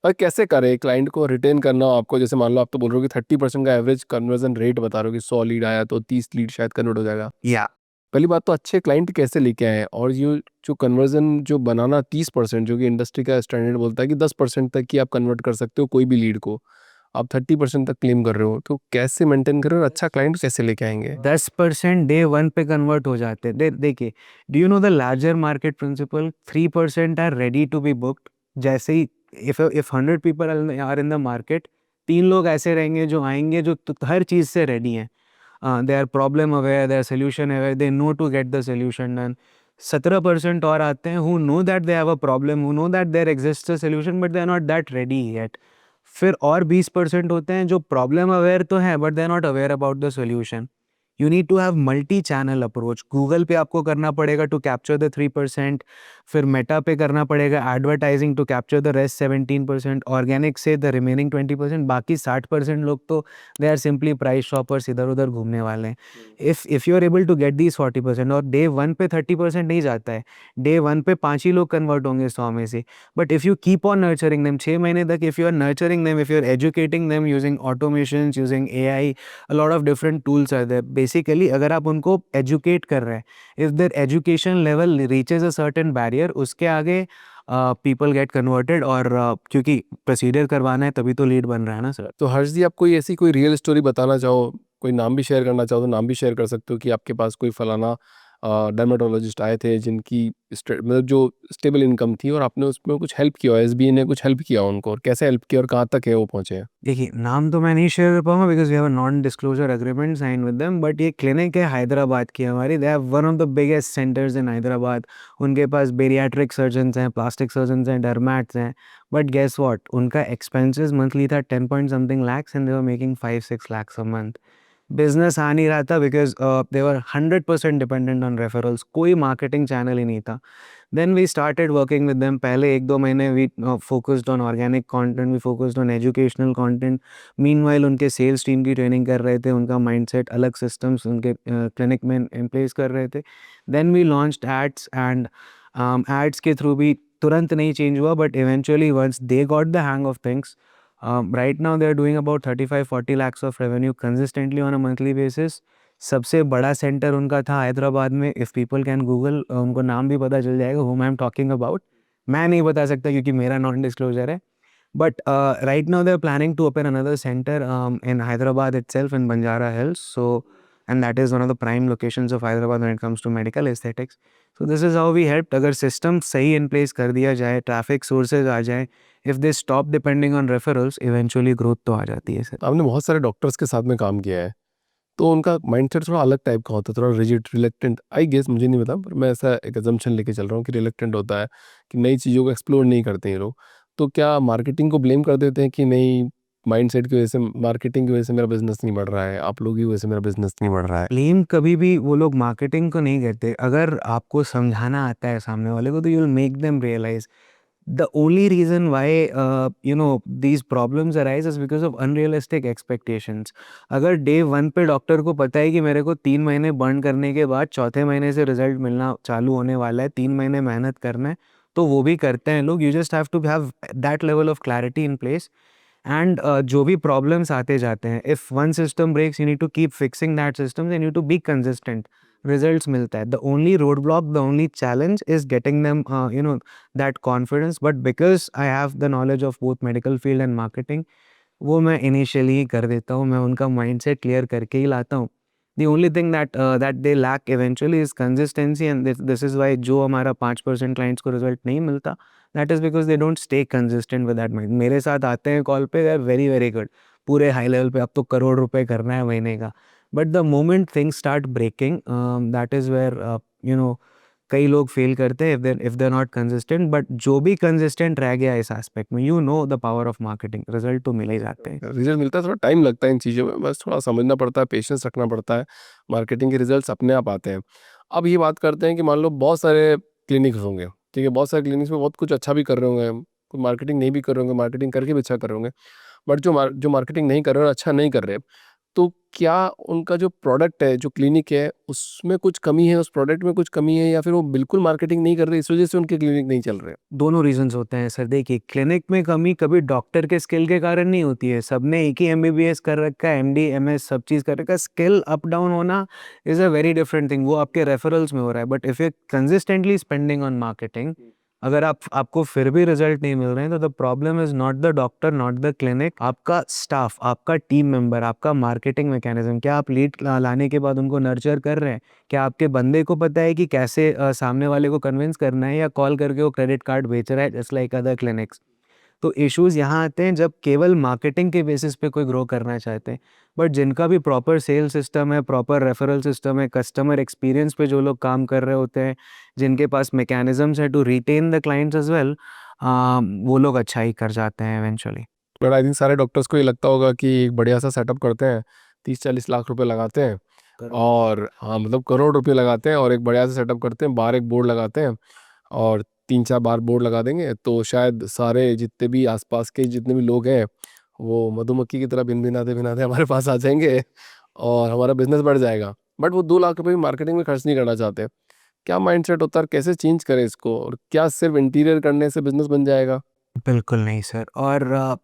A: और कैसे करें क्लाइंट को रिटेन करना हो आपको? जैसे मान लो आप तो बोल रहे हो कि 30% का एवरेज कन्वर्जन रेट बता रहे हो कि 100 लीड आया तो 30 लीड शायद कन्वर्ट हो जाएगा।
B: या
A: पहली बात तो अच्छे क्लाइंट कैसे लेके आएँ? और ये जो कन्वर्जन जो बनाना 30% जो कि इंडस्ट्री का स्टैंडर्ड बोलता है कि 10% तक ही आप कन्वर्ट कर सकते हो कोई भी लीड को, आप 30% तक क्लेम कर रहे हो, तो कैसे मेंटेन कर रहे हो और अच्छा क्लाइंट कैसे लेके आएँगे?
B: 10% डे वन पे कन्वर्ट हो जाते हैं। देखिए, do you know the larger market principle, 3% are ready to be booked. जैसे ही if 100 people are in the market, 3 लोग ऐसे रहेंगे जो आएंगे जो हर चीज़ से रेडी हैं। They are problem aware, they are solution aware, they know to get the solution done. 17% और आते हैं who know that they have a problem, who know that there exists a solution but they are not that ready yet. फिर और 20% होते हैं जो problem aware तो हैं but they are not aware about the solution. You need to have multi channel approach. Google पे आपको करना पड़ेगा टू कैप्चर द 3%, फिर मेटा पे करना पड़ेगा advertising to capture the rest 17%, organic से द रिमेनिंग 20%। बाकी 60% लोग तो they are simply price shoppers, इधर उधर घूमने वाले हैं। If you are able to get these 40%, और डे वन पे 30% नहीं जाता है, डे वन पे 5 ही लोग कन्वर्ट होंगे 100 में से। But if you keep on nurturing them 6 महीने तक, if you are nurturing them, if you are educating them using automation, using AI, a lot of different tools are there। Basically अगर आप उनको एजुकेट कर रहे हैं, if their education level reaches a certain barrier, उसके आगे people get converted. और क्योंकि प्रोसीजर करवाना है तभी तो लीड बन रहा है ना सर।
A: तो हर्ष जी, आप कोई ऐसी कोई रियल स्टोरी बताना चाहो, कोई नाम भी शेयर करना चाहो तो नाम भी शेयर कर सकते हो कि आपके पास कोई फलाना डर्मेटोलॉजिस्ट आए थे जिनकी मतलब जो स्टेबल इनकम थी और आपने उसमें कुछ हेल्प किया हो, एसबीए ने कुछ हेल्प किया उनको, और कैसे हेल्प किया और कहाँ तक है वो पहुँचे हैं?
B: देखिए, नाम तो मैं नहीं शेयर कर पाऊंगा because we have a non disclosure agreement sign with them, but ये क्लिनिक है हैदराबाद की हमारी। They have one of the biggest centres in Hyderabad. उनके पास बेरियाट्रिक सर्जन्स हैं, प्लास्टिक सर्जन्स हैं, डर्मैट्स हैं। बट गेस व्हाट, उनका एक्सपेंसेस मंथली था 10 point something lakhs and they were making 5-6 lakhs a month. Business आ नहीं रहा था because they were 100% dependent on referrals, कोई मार्केटिंग चैनल ही नहीं था। Then we started working with them। पहले 1-2 महीने we focused on organic content, we focused on educational content। Meanwhile उनके सेल्स टीम की ट्रेनिंग कर रहे थे, उनका माइंडसेट अलग सिस्टम्स उनके क्लिनिक में इन प्लेस कर रहे थे। Then we launched ads and ads के थ्रू भी तुरंत नहीं चेंज हुआ, but eventually once they got the hang of things, right now they are doing about 35-40 lakhs of revenue consistently on a monthly basis। सबसे बड़ा centre उनका था हैदराबाद में। इफ़ पीपल कैन गूगल, उनको नाम भी पता चल जाएगा whom I am talking about। मैं नहीं बता सकता क्योंकि मेरा नॉन डिस्क्लोजर है। But right now they are planning to open another centre in Hyderabad itself in Banjara Hills। So and that is one of the prime locations of Hyderabad when it comes to medical aesthetics। So this is how we helped। अगर system सही in place कर दिया जाए, traffic sources आ जाए, if they stop depending on referrals, eventually growth तो आ जाती है sir.
A: तो आपने बहुत सारे डॉक्टर्स के साथ में काम किया है, तो उनका माइंडसेट थोड़ा अलग टाइप का होता है, थोड़ा रिजिड, रिलेक्टेंट, आई गेस, मुझे नहीं पता, पर मैं ऐसा एक अजम्पशन लेके चल रहा हूँ कि रिलेक्टेंट होता है, कि नई चीज़ों को एक्सप्लोर नहीं करते हैं ये लोग। तो क्या मार्केटिंग को ब्लेम कर देते हैं कि नहीं, माइंडसेट की वजह से, मार्केटिंग की वजह से मेरा बिजनेस नहीं बढ़ रहा है, आप लोगों की वजह से मेरा बिजनेस नहीं बढ़ रहा है?
B: ब्लेम कभी भी वो लोग मार्केटिंग को नहीं करते। अगर आपको समझाना आता है सामने वाले को तो you will make them realise. The only reason why you know these problems arise is because of unrealistic expectations. अगर डे वन पे डॉक्टर को पता है कि मेरे को 3 महीने बर्न करने के बाद चौथे महीने से रिजल्ट मिलना चालू होने वाला है, 3 महीने मेहनत करना है, तो वो भी करते हैं लोग। You just have to have that level of clarity in place. And जो भी प्रॉब्लम्स आते जाते हैं, if one system breaks you need to keep fixing that system and you to be consistent. Results मिलता है। The only road block, the only challenge is getting them you know that confidence. But because I have the knowledge of both medical field and marketing, वो मैं initially ही कर देता हूँ। मैं उनका mindset clear करके ही लाता हूँ। The only thing that they lack eventually is consistency. And this is why जो हमारा 5% क्लाइंट्स को रिजल्ट नहीं मिलता, that is because they don't stay consistent with that mind. मेरे साथ आते हैं कॉल पे, they are very very good, पूरे हाई लेवल पे, अब तो करोड़ रुपए करना है महीने का। But the moment things start breaking, that is where you know कई लोग फेल करते हैं if they are not consistent, but जो भी कंसिस्टेंट रह गया इस एस्पेक्ट में, you know the power of marketing, result तो मिले ही जाते हैं।
A: रिजल्ट मिलता है, थोड़ा टाइम लगता है इन चीज़ों में, बस थोड़ा समझना पड़ता है, पेशेंस रखना पड़ता है, मार्केटिंग के रिजल्ट्स अपने आप आते हैं। अब ये बात करते हैं कि मान लो बहुत सारे क्लिनिक्स होंगे, ठीक है, बहुत सारे क्लिनिक्स में बहुत कुछ अच्छा भी कर रहे होंगे, कोई मार्केटिंग नहीं भी कर रहे होंगे, मार्केटिंग करके भी अच्छा कर रहे होंगे, बट जो मार्केटिंग नहीं कर रहे और अच्छा नहीं कर रहे, तो क्या उनका जो प्रोडक्ट है, जो क्लिनिक है, उसमें कुछ कमी है, उस प्रोडक्ट में कुछ कमी है, या फिर वो बिल्कुल मार्केटिंग नहीं कर रहे, इस वजह से उनके क्लिनिक नहीं चल रहे?
B: दोनों रीजंस होते हैं सर। देखिए, क्लिनिक में कमी कभी डॉक्टर के स्किल के कारण नहीं होती है। सबने एक ही एमबीबीएस कर रखा है, एमडी एमएस सब चीज़ कर रखा है। स्किल अप डाउन होना is a very different thing, वो आपके रेफरल्स में हो रहा है। But if you consistently spending on marketing, अगर आपको फिर भी रिजल्ट नहीं मिल रहे हैं, तो the problem is not the doctor, not the clinic, आपका स्टाफ, आपका टीम मेंबर, आपका मार्केटिंग मैकेनिज्म। क्या आप लीड लाने के बाद उनको नर्चर कर रहे हैं? क्या आपके बंदे को पता है कि कैसे सामने वाले को कन्विंस करना है, या कॉल करके वो क्रेडिट कार्ड बेच रहा है जस्ट लाइक अदर क्लिनिक्स? तो इश्यूज़ यहाँ आते हैं जब केवल मार्केटिंग के बेसिस पे कोई ग्रो करना चाहते हैं। बट जिनका भी प्रॉपर सेल सिस्टम है, प्रॉपर रेफरल सिस्टम है, कस्टमर एक्सपीरियंस पे जो लोग काम कर रहे होते हैं, जिनके पास मैकेनिज़म्स है to retain the clients as well, वो लोग अच्छा ही कर जाते हैं इवेंचुअली।
A: बट आई थिंक सारे डॉक्टर्स को ये लगता होगा कि एक बढ़िया सा सेटअप करते हैं, 30-40 लाख रुपए लगाते हैं, और हाँ, मतलब करोड़ रुपए लगाते हैं, और एक बढ़िया सा सेटअप करते हैं, बाहर एक बोर्ड लगाते हैं, और 3-4 बार बोर्ड लगा देंगे, तो शायद सारे जितने भी आसपास के जितने भी लोग हैं, वो मधुमक्खी की तरह भिन-भिनाते हमारे पास आ जाएँगे, और हमारा बिज़नेस बढ़ जाएगा। बट वो 2 लाख रुपए भी मार्केटिंग में खर्च नहीं करना चाहते। क्या माइंडसेट होता है और कैसे चेंज करें इसको? और क्या सिर्फ़ इंटीरियर करने से बिज़नेस बन जाएगा?
B: बिल्कुल नहीं सर। और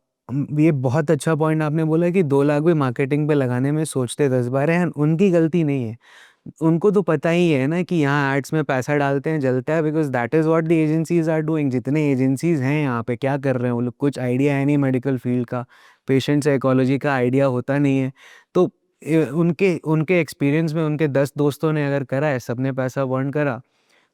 B: ये बहुत अच्छा पॉइंट आपने बोला कि 2 लाख भी मार्केटिंग पे लगाने में सोचते 10 बार हैं, उनकी गलती नहीं है। उनको तो पता ही है ना कि यहाँ एड्स में पैसा डालते हैं, जलता है, because that is what the agencies are doing. जितने एजेंसीज़ हैं यहाँ पे क्या कर रहे हैं वो लोग, कुछ आइडिया है नहीं मेडिकल फील्ड का, पेशेंट साइकोलॉजी का आइडिया होता नहीं है। तो उनके उनके एक्सपीरियंस में उनके 10 दोस्तों ने अगर करा है, सबने पैसा बर्न करा,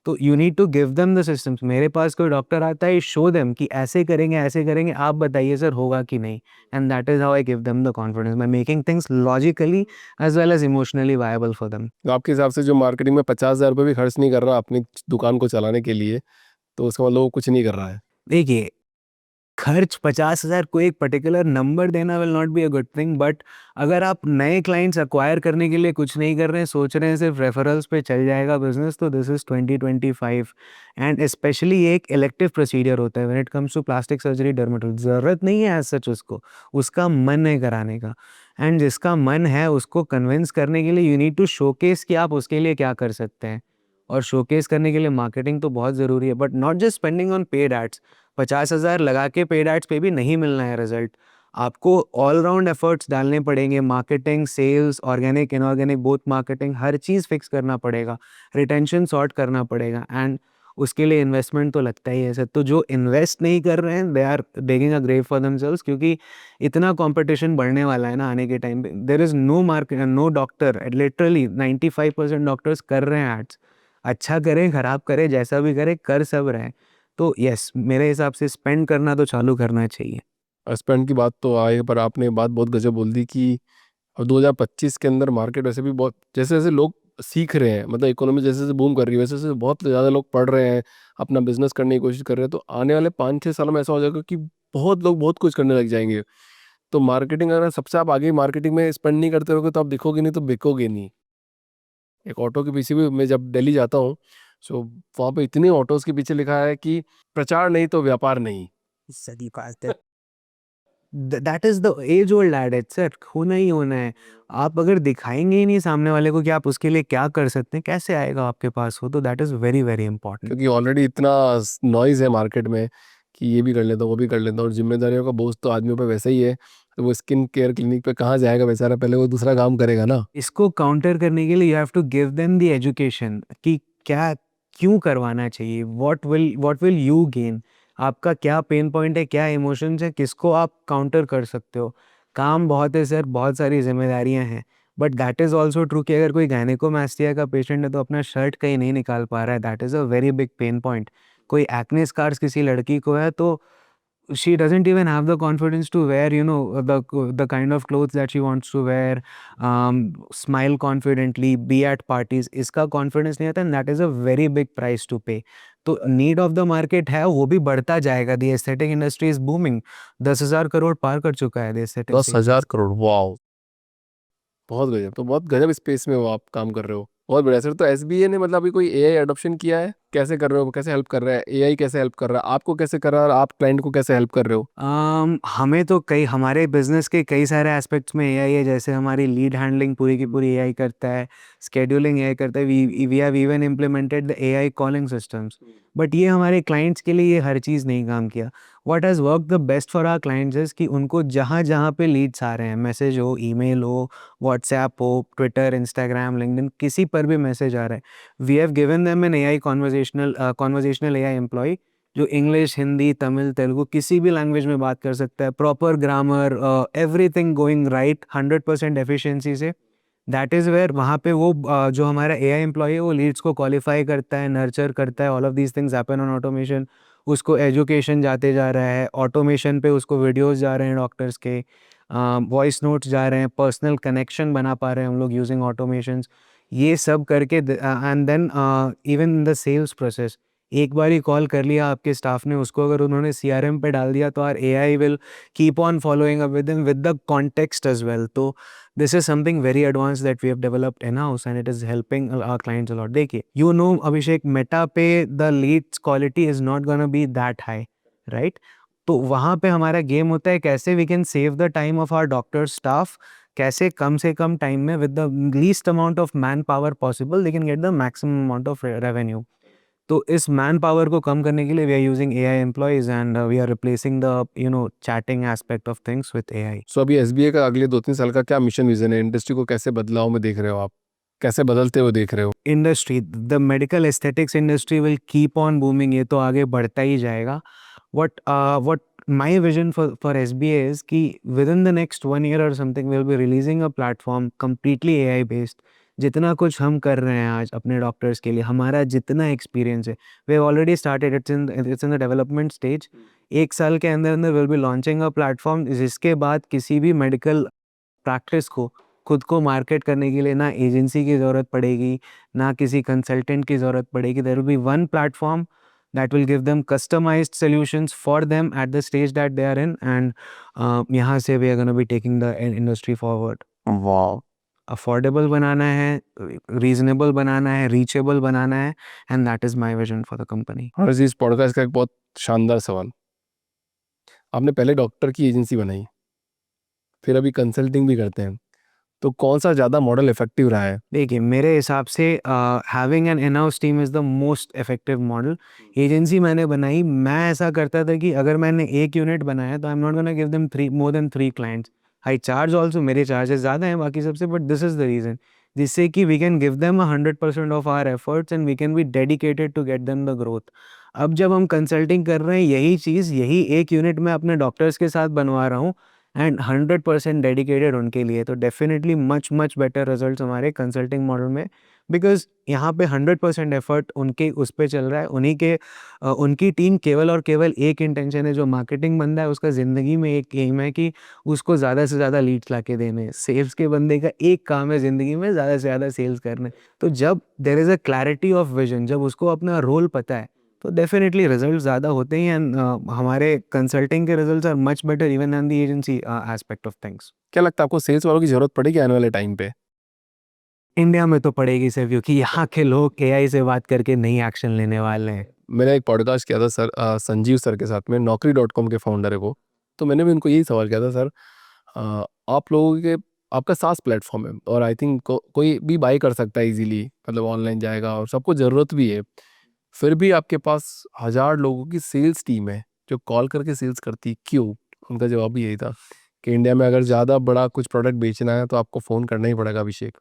B: तो you need to give them the systems. मेरे पास कोई डॉक्टर आता है, शो देम कि ऐसे करेंगे, आप बताइए सर होगा कि नहीं? And that is how I give them the confidence, by making things logically as well as emotionally viable for them.
A: तो आपके हिसाब से जो मार्केटिंग में 50,000 रुपए भी खर्च नहीं कर रहा अपनी दुकान को चलाने के लिए, तो उसका मतलब वो कुछ नहीं कर रहा है।
B: देखिए, खर्च 50,000 को एक पर्टिकुलर नंबर देना will not be a good thing, but अगर आप नए क्लाइंट्स एक्वायर करने के लिए कुछ नहीं कर रहे हैं, सोच रहे हैं सिर्फ रेफरल्स पे चल जाएगा बिजनेस, तो दिस इज 2025। एंड स्पेशली एक इलेक्टिव प्रोसीजर होता है when it comes to plastic surgery, dermatology. ज़रूरत नहीं है एज सच उसको, उसका मन है कराने का। एंड जिसका मन है उसको कन्विंस करने के लिए यू नीड टू शोकेस कि आप उसके लिए क्या कर सकते हैं। और शोकेस करने के लिए मार्केटिंग तो बहुत ज़रूरी है, but not just spending on paid ads. 50,000 लगा के पेड एड्स पे भी नहीं मिलना है रिजल्ट। आपको ऑल राउंड एफर्ट्स डालने पड़ेंगे, marketing, sales, organic, inorganic, both marketing, हर चीज़ फिक्स करना पड़ेगा, रिटेंशन सॉर्ट करना पड़ेगा, एंड उसके लिए इन्वेस्टमेंट तो लगता ही है सर। तो जो इन्वेस्ट नहीं कर रहे हैं, they are digging a grave for themselves, क्योंकि इतना कॉम्पिटिशन बढ़ने वाला है ना आने के टाइम पे। There is no market, no doctor, literally 95% doctors कर रहे हैं एड्स। अच्छा करें, खराब करें, जैसा भी करें, कर सब रहे हैं। तो यस, मेरे हिसाब से स्पेंड करना तो चालू करना चाहिए।
A: स्पेंड की बात तो आई, पर आपने बात बहुत गजब बोल दी कि अब 2025 के अंदर मार्केट वैसे भी बहुत, जैसे जैसे लोग सीख रहे हैं, मतलब इकोनॉमी जैसे जैसे बूम कर रही है, वैसे वैसे बहुत ज़्यादा लोग पढ़ रहे हैं, अपना बिजनेस करने की कोशिश कर रहे हैं, तो आने वाले 5-6 सालों में ऐसा हो जाएगा कि बहुत लोग बहुत कुछ करने लग जाएंगे। तो मार्केटिंग, अगर सबसे आप आगे मार्केटिंग में स्पेंड नहीं करते रहोगे, तो आप दिखोगे नहीं, तो बिकोगे नहीं। एक ऑटो के पीछे भी मैं जब दिल्ली जाता हूँ, सो वहाँ पे इतने ऑटोज़ के पीछे लिखा है कि प्रचार नहीं तो व्यापार नहीं।
B: सही बात है। That is the age old adage sir, होना ही होना है। आप अगर दिखाएँगे ही नहीं सामने वाले को कि आप उसके लिए क्या कर सकते हैं, कैसे आएगा आपके पास वो? तो that is very, very important.
A: क्योंकि ऑलरेडी इतना नॉइज़ है मार्केट में कि ये भी कर लेता हूँ, वो भी कर लेता हूँ, और ज़िम्मेदारियों का बोझ तो आदमियों पे वैसे ही है, तो वो स्किन केयर क्लिनिक पे कहाँ जाएगा बेचारा, पहले वो दूसरा काम करेगा ना।
B: इसको काउंटर करने के लिए you have to give them the education कि क्या, क्यों करवाना चाहिए, व्हाट विल यू गेन, आपका क्या पेन पॉइंट है, क्या इमोशंस है, किसको आप काउंटर कर सकते हो। काम बहुत है सर, बहुत सारी जिम्मेदारियां हैं, but that is also true कि अगर कोई गायनेकोमास्टिया का पेशेंट है तो अपना शर्ट कहीं नहीं निकाल पा रहा है, that is a very big pain point. कोई एक्ने स्कार्स किसी लड़की को है, तो she doesn't even have the confidence to wear, you know, the kind of clothes that she wants to wear, smile confidently, be at parties. इसका confidence नहीं आता, and that is a very big price to pay. तो need of the market है, वो भी बढ़ता जाएगा. The aesthetic industry is booming. 10,000 crore पार कर चुका है the aesthetic
A: दस
B: space.
A: हजार करोड़ वाओ, बहुत गजब। तो बहुत गजब स्पेस में वो आप काम कर रहे हो, बहुत बढ़िया सर। तो एसबीए ने मतलब अभी कोई एआई अडॉप्शन किया है? कैसे कर रहे हो, कैसे हेल्प कर रहा है एआई, कैसे हेल्प कर रहा है आपको, कैसे कर रहा है, और आप क्लाइंट को कैसे हेल्प कर रहे हो?
B: हमें तो कई हमारे बिजनेस के कई सारे एस्पेक्ट्स में एआई है, जैसे हमारी लीड हैंडलिंग पूरी की पूरी एआई करता है, शेड्यूलिंग एआई करता है, we have even implemented the AI calling systems. But ये हमारे क्लाइंट्स के लिए ये हर चीज़ नहीं काम किया। What has work the best for our clients is कि उनको जहाँ जहाँ पे लीड्स आ रहे हैं, मैसेज हो, ईमेल हो, व्हाट्सएप हो, ट्विटर, इंस्टाग्राम, लिंक्डइन, किसी पर भी मैसेज आ रहा है, we have given them an AI conversational AI employ जो इंग्लिश, हिंदी, तमिल, तेलुगु किसी भी लैंग्वेज में बात कर सकता है, proper grammar, everything going right, 100% efficiency से। दैट इज़ वेयर वहाँ पे वो जो हमारा एआई एम्प्लॉय है वो लीड्स को क्वालिफाई करता है, नर्चर करता है, all of these things happen on automation. उसको एजुकेशन जाते जा रहा है, ऑटोमेशन पे उसको वीडियोस जा रहे हैं डॉक्टर्स के, वॉइस नोट्स जा रहे हैं, पर्सनल कनेक्शन बना पा रहे हैं हम लोग यूजिंग ऑटोमेशंस। ये सब करके and then even in the sales process, एक बार ही कॉल कर लिया आपके स्टाफ ने, उसको अगर उन्होंने सीआरएम पे डाल दिया तो our AI will keep on following up with them with the context as well. तो this is something very advance that we have developed in house and it is helping our clients a lot. देखिए, you know Abhishek, Meta पे the leads quality is not gonna be that high, right? तो वहाँ पे हमारा game होता है कैसे we can save the time of our doctor staff, कैसे कम से कम टाइम में with the least amount of manpower possible they can get the maximum amount of revenue. तो इस मैन पावर को कम करने के लिए we are using AI employees and we are replacing the chatting aspect of things with AI.
A: So अभी SBA का अगले 2-3 साल का क्या मिशन विजन है? इंडस्ट्री को कैसे बदलाव में देख रहे हो आप, कैसे बदलते हुए देख रहे हो?
B: Industry, the medical aesthetics industry will keep on booming, ये तो आगे बढ़ता ही जाएगा। What my vision for SBA is कि within the next 1 year और something we will be releasing a platform completely AI based. जितना कुछ हम कर रहे हैं आज अपने डॉक्टर्स के लिए, हमारा जितना एक्सपीरियंस है, we have already started, it's in the development stage. 1 साल के अंदर अंदर will be launching a platform जिसके बाद किसी भी मेडिकल प्रैक्टिस को खुद को मार्केट करने के लिए ना एजेंसी की ज़रूरत पड़ेगी, ना किसी कंसल्टेंट की ज़रूरत पड़ेगी। There will be one platform that will give them customised solutions for them at the stage that they are in and यहाँ से we are gonna be taking the industry forward.
A: वाह,
B: अफोर्डेबल बनाना है, reasonable बनाना है, reachable बनाना है, and that is my vision for the company.
A: हर चीज पॉडकास्ट का एक बहुत शानदार सवाल। आपने पहले डॉक्टर की एजेंसी बनाई, फिर अभी कंसल्टिंग भी करते हैं, तो कौन सा ज़्यादा मॉडल इफेक्टिव रहा है?
B: देखिए, मेरे हिसाब से having an in house team is the most effective model. Agency मैंने बनाई, मैं ऐसा करता था कि अगर मैंने एक यूनिट बनाया तो I am not gonna give them three more than 3 clients. I charge also, मेरे चार्जेस ज़्यादा हैं बाकी सबसे, but this is the reason जिससे कि we can give them 100% of our efforts and we can be dedicated to get them the growth. अब जब हम कंसल्टिंग कर रहे हैं, यही चीज़, यही एक यूनिट मैं अपने डॉक्टर्स के साथ बनवा रहा हूँ एंड 100% डेडिकेटेड उनके लिए, तो definitely much much better results हमारे कंसल्टिंग मॉडल में, बिकॉज यहाँ पे 100% एफर्ट उनके उस पे चल रहा है। उनकी टीम केवल और केवल एक इंटेंशन है, जो मार्केटिंग बंदा है उसका ज़िंदगी में एक एम है कि उसको ज़्यादा से ज़्यादा लीड्स ला के देने। सेल्स के बंदे का एक काम है ज़िंदगी में, ज़्यादा से ज़्यादा सेल्स करने। तो जब there is a clarity of vision, जब उसको अपना रोल पता है, तो डेफिनेटली रिजल्ट ज़्यादा होते ही, एंड हमारे कंसल्टिंग के results are much better even than the agency aspect of things.
A: क्या लगता है आपको सेल्स वालों की जरूरत पड़ेगी आने वाले टाइम पे?
B: इंडिया में तो पड़ेगी सर, क्योंकि यहाँ के लोग एआई से बात करके नहीं एक्शन लेने वाले हैं।
A: मैंने एक पॉडकास्ट किया था सर, संजीव सर के साथ में, Naukri.com के फाउंडर है वो। तो मैंने भी उनको यही सवाल किया था, सर आप लोगों के, आपका सास प्लेटफॉर्म है और आई थिंक कोई भी बाई कर सकता है इजीली, मतलब ऑनलाइन जाएगा और सबको ज़रूरत भी है, फिर भी आपके पास 1000 लोगों की सेल्स टीम है जो कॉल करके सेल्स करती है, क्यों? उनका जवाब भी यही था कि इंडिया में अगर ज़्यादा बड़ा कुछ प्रोडक्ट बेचना है तो आपको फ़ोन करना ही पड़ेगा अभिषेक,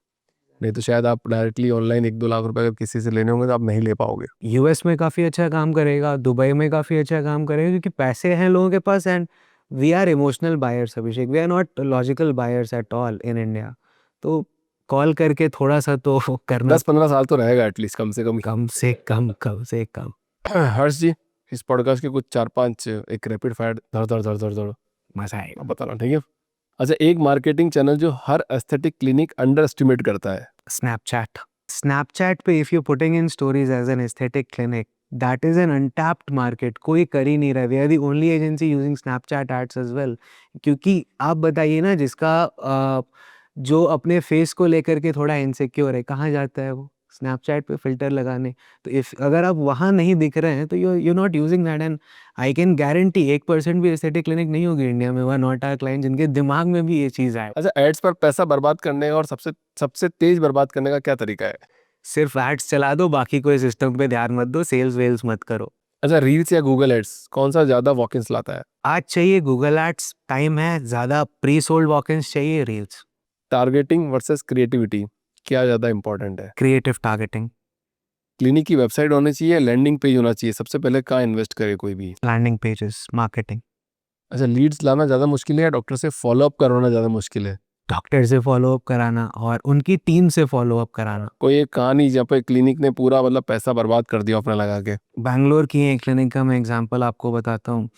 A: नहीं तो शायद आप डायरेक्टली ऑनलाइन 1-2 लाख रुपए अगर किसी से लेने होंगे तो आप नहीं ले पाओगे।
B: यूएस में काफ़ी अच्छा काम करेगा, दुबई में काफ़ी अच्छा काम करेगा, क्योंकि पैसे हैं लोगों के पास, and we are emotional buyers Abhishek, we are not logical buyers at all in India. तो कॉल करके थोड़ा सा तो करना
A: 10-15 साल तो रहेगा एटलीस्ट, कम से कम।
B: कम से कम, कम से कम।
A: हर्ष जी, इस पॉडकास्ट के कुछ 4-5 एक रैपिड फायर धड़ धड़ धड़ धड़ धड़
B: मज़ा आएगा।
A: अब बताना, ठीक है? अच्छा, एक मार्केटिंग चैनल जो हर एस्थेटिक क्लिनिक अंडर एस्टिमेट करता है।
B: स्नैपचैट पे if you putting in stories as an aesthetic clinic, that is an untapped market, कोई कर ही नहीं रहा है। We are the only agency using Snapchat ads as well. क्योंकि आप बताइए ना, जिसका जो अपने फेस को लेकर के थोड़ा इनसिक्योर है, कहाँ जाता है वो? स्नैपचैट पे फ़िल्टर लगाने। तो इफ़ अगर आप वहाँ नहीं दिख रहे हैं तो you not using that, and I can guarantee 1% भी एस्थेटिक क्लिनिक नहीं होगी इंडिया में, वर नॉट आवर क्लाइंट, जिनके दिमाग में भी ये चीज़ आए।
A: अच्छा, एड्स पर पैसा बर्बाद करने का और सबसे सबसे तेज बर्बाद करने का क्या तरीका है?
B: सिर्फ एड्स चला दो, बाकी कोई सिस्टम पे ध्यान मत दो, सेल्स वेल्स मत करो।
A: अच्छा, रील्स या गूगल एड्स कौन सा ज़्यादा वॉक-इन्स लाता है?
B: आज चाहिए गूगल एड्स, टाइम है, ज़्यादा प्री सोल्ड वॉक-इन्स चाहिए रील्स।
A: टारगेटिंग वर्सेस क्रिएटिविटी, क्या ज़्यादा इंपॉर्टेंट है?
B: Creative targeting.
A: क्लिनिक की वेबसाइट होनी चाहिए या लैंडिंग पेज होना चाहिए? सबसे पहले कहाँ इन्वेस्ट करे कोई भी?
B: Landing pages, marketing.
A: अच्छा, लीड्स लाना ज़्यादा मुश्किल है या डॉक्टर से फ़ॉलो-अप करवाना ज़्यादा मुश्किल है?
B: डॉक्टर से फ़ॉलो-अप कराना और उनकी टीम से फ़ॉलो-अप कराना।
A: कोई एक कहानी जहाँ पे क्लिनिक ने पूरा मतलब पैसा बर्बाद कर दिया अपना लगा के?
B: बैंगलोर की एक क्लिनिक का मैं एग्ज़ाम्पल आपको बताता हूँ।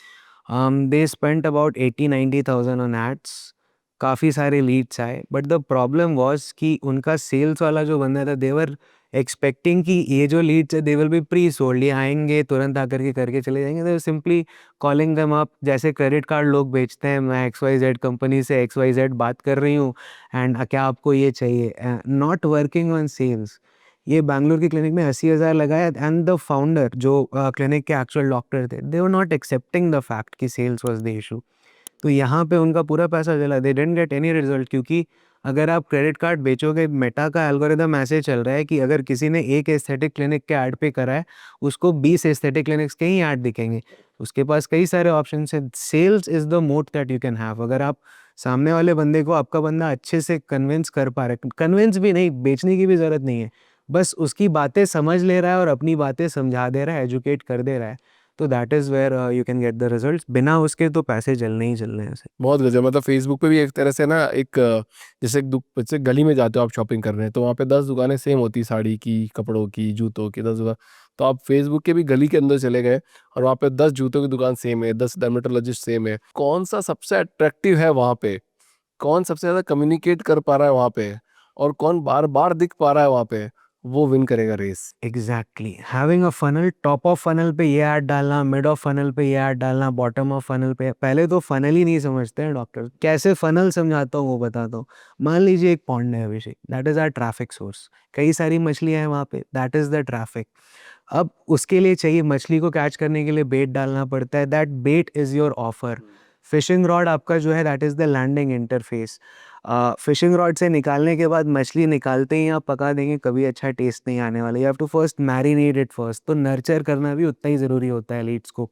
B: They spent about 80-90,000 on ads. काफ़ी सारे लीड्स आए, बट द प्रॉब्लम वाज़ कि उनका सेल्स वाला जो बंदा था, दे वर एक्सपेक्टिंग कि ये जो लीड्स है दे विल बी प्री सोल्ड, ये आएँगे तुरंत आकर के करके चले जाएँगे। दे वर सिंपली कॉलिंग देम अप, जैसे क्रेडिट कार्ड लोग बेचते हैं, मैं XYZ कंपनी से XYZ बात कर रही हूँ एंड क्या आपको ये चाहिए? Not working on sales. ये बैंगलोर की क्लिनिक में 80,000 लगाया, एंड द फाउंडर जो क्लिनिक के एक्चुअल डॉक्टर थे, they were not accepting the fact कि सेल्स वाज़ द इश्यू। तो यहाँ पे उनका पूरा पैसा चला, they didn't get any result, क्योंकि अगर आप क्रेडिट कार्ड बेचोगे, मेटा का एल्गोरिदम ऐसे चल रहा है कि अगर किसी ने एक एस्थेटिक क्लिनिक के ऐड पे करा है, उसको 20 एस्थेटिक क्लिनिक्स के ही ऐड दिखेंगे। उसके पास कई सारे ऑप्शंस हैं। सेल्स इज़ द मोट दैट यू कैन हैव। अगर आप सामने वाले बंदे को, आपका बंदा अच्छे से कन्विंस कर पा रहा है, कन्विंस भी नहीं, बेचने की भी ज़रूरत नहीं है, बस उसकी बातें समझ ले रहा है और अपनी बातें समझा दे रहा है, एजुकेट कर दे रहा है, तो that is where you can get the results. बिना उसके तो पैसे चलने ही चलने हैं ऐसे।
A: बहुत गज़ब, मतलब फ़ेसबुक पे भी एक तरह से ना एक जैसे जैसे गली में जाते हो आप शॉपिंग करने, तो वहाँ पे 10 दुकानें सेम होती हैं, साड़ी की, कपड़ों की, जूतों की, 10 दुकान। तो आप फ़ेसबुक के भी गली के अंदर चले गए और वहाँ पे 10 जूतों की दुकान सेम है, 10 डर्मेटोलॉजिस्ट सेम है। कौन-सा सबसे अट्रैक्टिव है वहाँ पे? कौन सबसे ज़्यादा कम्युनिकेट कर पा रहा है वहाँ पे? और कौन बार-बार दिख पा रहा है वहाँ पे? वो विन करेगा race.
B: Exactly, having a funnel, top of funnel पे ये ऐड डालना, मिड ऑफ फनल पे ये ऐड डालना, बॉटम ऑफ फनल पे। पहले तो फनल ही नहीं समझते हैं डॉक्टर। कैसे फनल समझाता हूँ वो बताता हूँ। मान लीजिए एक पॉन्ड है Abhishek, that is our traffic source. कई सारी मछलियाँ हैं वहाँ पे, दैट इज़ द ट्रैफिक। अब उसके लिए चाहिए, मछली को कैच करने के लिए बेट डालना पड़ता है, that bait is your offer. Fishing rod आपका जो है, that is the landing interface. Fishing rod से निकालने के बाद मछली निकालते ही आप पका देंगे, कभी अच्छा टेस्ट नहीं आने वाला। You have to first marinate it first, तो नर्चर करना भी उतना ही ज़रूरी होता है लीड्स को।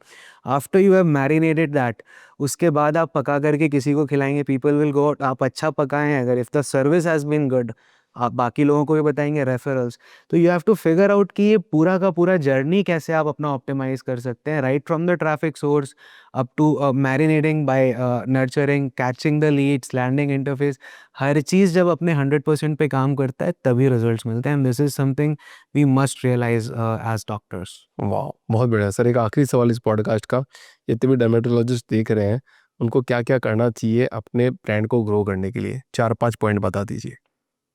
B: After you have marinated that, उसके बाद आप पका करके किसी को खिलाएंगे, पीपल विल गो, आप अच्छा पकाएं, अगर if the service has been good, आप बाकी लोगों को भी बताएंगे, रेफरल्स। तो you have to figure out कि ये पूरा का पूरा जर्नी कैसे आप अपना ऑप्टिमाइज़ कर सकते हैं, right from the traffic source up to marinating, by nurturing, catching the leads, landing interface. हर चीज़ जब अपने 100% पे काम करता है, तभी रिजल्ट्स मिलते हैं, and this is something we must realise as doctors.
A: वाह! बहुत बढ़िया। सर, एक आखिरी सवाल इस पॉडकास्ट का, जितने भी डर्मेटोलॉजिस्ट देख रहे हैं, उनको क्या-क्या करना चाहिए अपने ब्रांड को ग्रो करने के लिए? 4-5 पॉइंट बता दीजिए।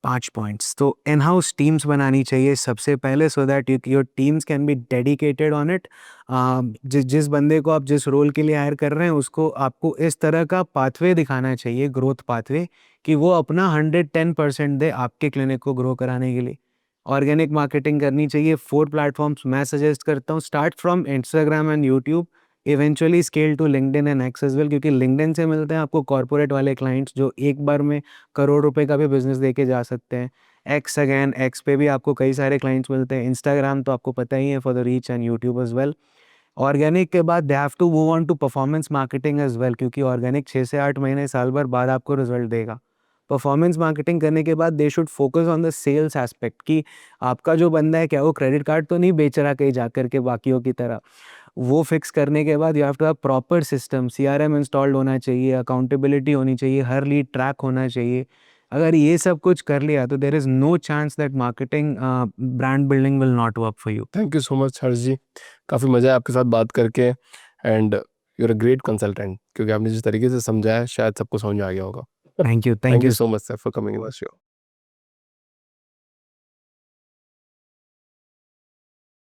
B: 5 पॉइंट्स तो इन हाउस टीम्स बनानी चाहिए सबसे पहले, so that your teams can be dedicated on it. जिस बंदे को आप जिस रोल के लिए हायर कर रहे हैं, उसको आपको इस तरह का पाथवे दिखाना चाहिए, ग्रोथ पाथवे, कि वो अपना 110% दे आपके क्लिनिक को ग्रो कराने के लिए। ऑर्गेनिक मार्केटिंग करनी चाहिए। 4 प्लेटफॉर्म्स मैं सजेस्ट करता हूँ, start from Instagram and YouTube, eventually scale to LinkedIn and X as well, क्योंकि लिंक्डइन से मिलते हैं आपको कॉर्पोरेट वाले क्लाइंट्स जो एक बार में करोड़ रुपए का भी बिजनेस देके जा सकते हैं। एक्स अगेन, एक्स पे भी आपको कई सारे क्लाइंट्स मिलते हैं। इंस्टाग्राम तो आपको पता ही है, for the reach, and YouTube as well. Organic के बाद they have to move on to performance marketing as well, क्योंकि ऑर्गेनिक 6 से 8 महीने, साल भर बाद आपको रिजल्ट देगा। परफॉर्मेंस मार्केटिंग करने के बाद they should focus on the sales aspect, कि आपका जो बंदा है, क्या वो क्रेडिट कार्ड तो नहीं बेच रहा कहीं जाकर के बाकियों की तरह। वो फिक्स करने के बाद you have to have proper system, CRM installed होना चाहिए, अकाउंटेबिलिटी होनी चाहिए, हर लीड ट्रैक होना चाहिए। अगर ये सब कुछ कर लिया तो there is no chance that marketing brand building will not work for you.
A: Thank you so much Harsh ji, काफ़ी मज़ा आया आपके साथ बात करके and you are a great consultant, क्योंकि आपने जिस तरीके से समझाया शायद सबको समझ में आ गया होगा।
B: Thank
A: thank you
B: you.
A: So much sir for coming in the show.